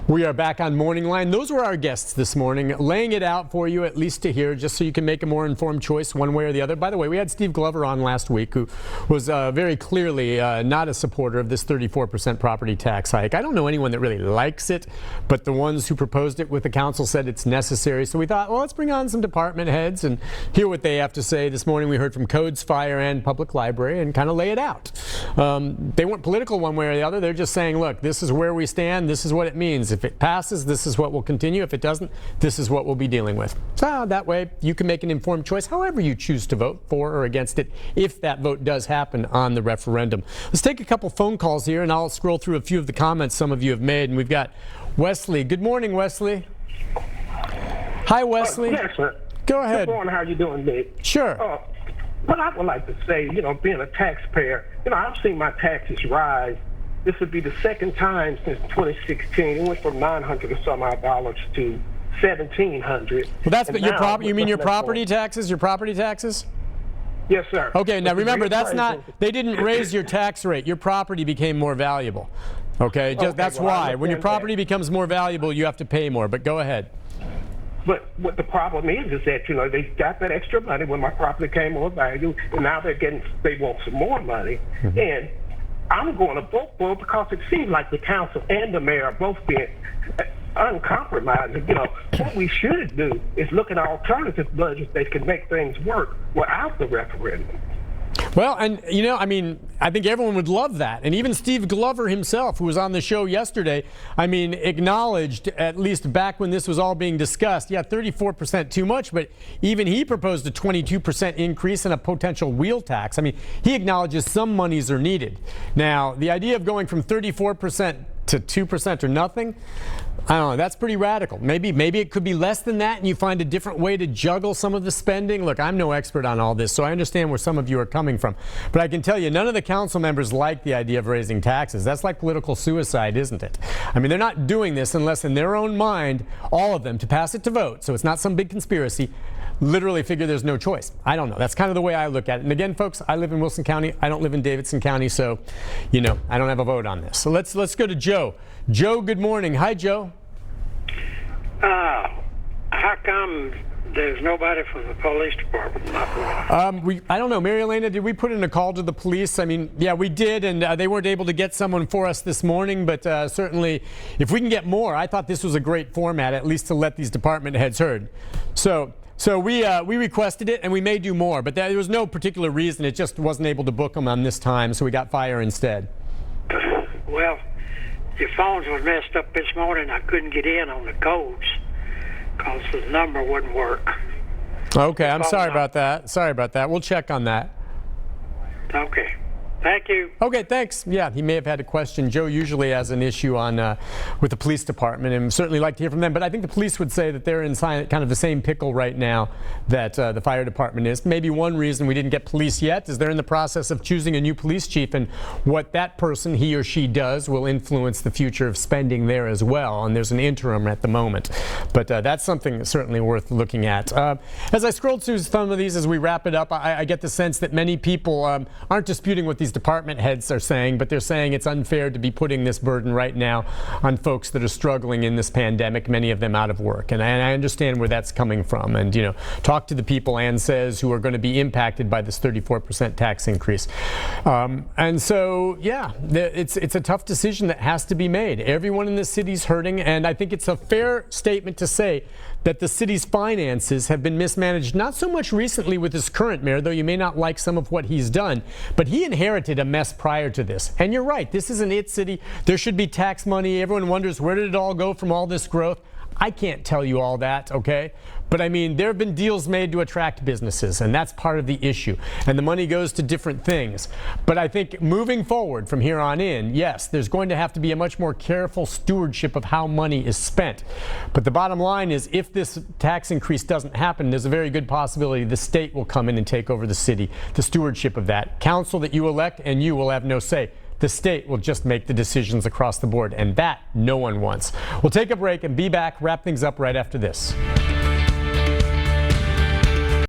We are back on MorningLine. Those were our guests this morning, laying it out for you, at least to hear, just so you can make a more informed choice one way or the other. By the way, we had Steve Glover on last week, who was very clearly not a supporter of this 34% property tax hike. I don't know anyone that really likes it, but the ones who proposed it with the council said it's necessary. So we thought, well, let's bring on some department heads and hear what they have to say. This morning we heard from Codes, Fire, and Public Library and kind of lay it out. They weren't political one way or the other. They're just saying, look, this is where we stand. This is what it means. If it passes, this is what will continue. If it doesn't, this is what we'll be dealing with. So that way you can make an informed choice however you choose to vote for or against it if that vote does happen on the referendum. Let's take a couple phone calls here and I'll scroll through a few of the comments some of you have made. And we've got Wesley. Good morning, Wesley. Hi, Wesley. Yes, sir. Go ahead. Good morning. How you doing, Nick? Sure. What I would like to say, being a taxpayer, I've seen my taxes rise. This would be the second time since 2016. It went from $900 or some odd dollars to $1,700. Well, that's but your property. You mean your property taxes? Your property taxes? Yes, sir. Okay. Now remember, that's not. They didn't raise your tax rate. Your property became more valuable. Okay. That's why. When your property becomes more valuable, you have to pay more. But go ahead. But what the problem is that, they got that extra money when my property came more value, and now they want some more money. Mm-hmm. And I'm going to vote for it because it seems like the council and the mayor are both being uncompromising. What we should do is look at alternative budgets that can make things work without the referendum. Well, and I think everyone would love that. And even Steve Glover himself, who was on the show yesterday, acknowledged, at least back when this was all being discussed, 34% too much, but even he proposed a 22% increase and a potential wheel tax. He acknowledges some monies are needed. Now, the idea of going from 34% to 2% or nothing, I don't know, that's pretty radical. Maybe it could be less than that and you find a different way to juggle some of the spending. Look, I'm no expert on all this, so I understand where some of you are coming from. But I can tell you, none of the council members like the idea of raising taxes. That's like political suicide, isn't it? They're not doing this unless in their own mind, all of them, to pass it to vote, so it's not some big conspiracy, literally figure there's no choice. I don't know. That's kind of the way I look at it. And again, folks, I live in Wilson County. I don't live in Davidson County, so, I don't have a vote on this. So let's go to Joe. Joe, good morning. Hi, Joe. How come there's nobody from the police department? I don't know. Mary Elena, did we put in a call to the police? We did, and they weren't able to get someone for us this morning, but certainly if we can get more, I thought this was a great format, at least to let these department heads heard. So we requested it, and we may do more, but there was no particular reason. It just wasn't able to book them on this time, so we got Fire instead. Well, your phones was messed up this morning. I couldn't get in on the codes because the number wouldn't work. Okay, I'm sorry about that. We'll check on that. Okay. Thank you. Okay, thanks. Yeah, he may have had a question. Joe usually has an issue on with the police department, and certainly like to hear from them. But I think the police would say that they're in kind of the same pickle right now that the fire department is. Maybe one reason we didn't get police yet is they're in the process of choosing a new police chief, and what that person, he or she, does will influence the future of spending there as well. And there's an interim at the moment. But that's something certainly worth looking at. As I scrolled through some of these as we wrap it up, I get the sense that many people aren't disputing what these department heads are saying, but they're saying it's unfair to be putting this burden right now on folks that are struggling in this pandemic, many of them out of work. And I understand where that's coming from. And, talk to the people, Ann says, who are going to be impacted by this 34% tax increase. And so, it's a tough decision that has to be made. Everyone in the city's hurting, and I think it's a fair statement to say that the city's finances have been mismanaged, not so much recently with this current mayor, though you may not like some of what he's done, but he inherited a mess prior to this. And you're right, this is an it city. There should be tax money. Everyone wonders, where did it all go from all this growth? I can't tell you all that, okay? But there have been deals made to attract businesses, and that's part of the issue. And the money goes to different things. But I think moving forward from here on in, yes, there's going to have to be a much more careful stewardship of how money is spent. But the bottom line is, if this tax increase doesn't happen, there's a very good possibility the state will come in and take over the city, the stewardship of that. Council that you elect, and you will have no say. The state will just make the decisions across the board, and that no one wants. We'll take a break and be back, wrap things up right after this.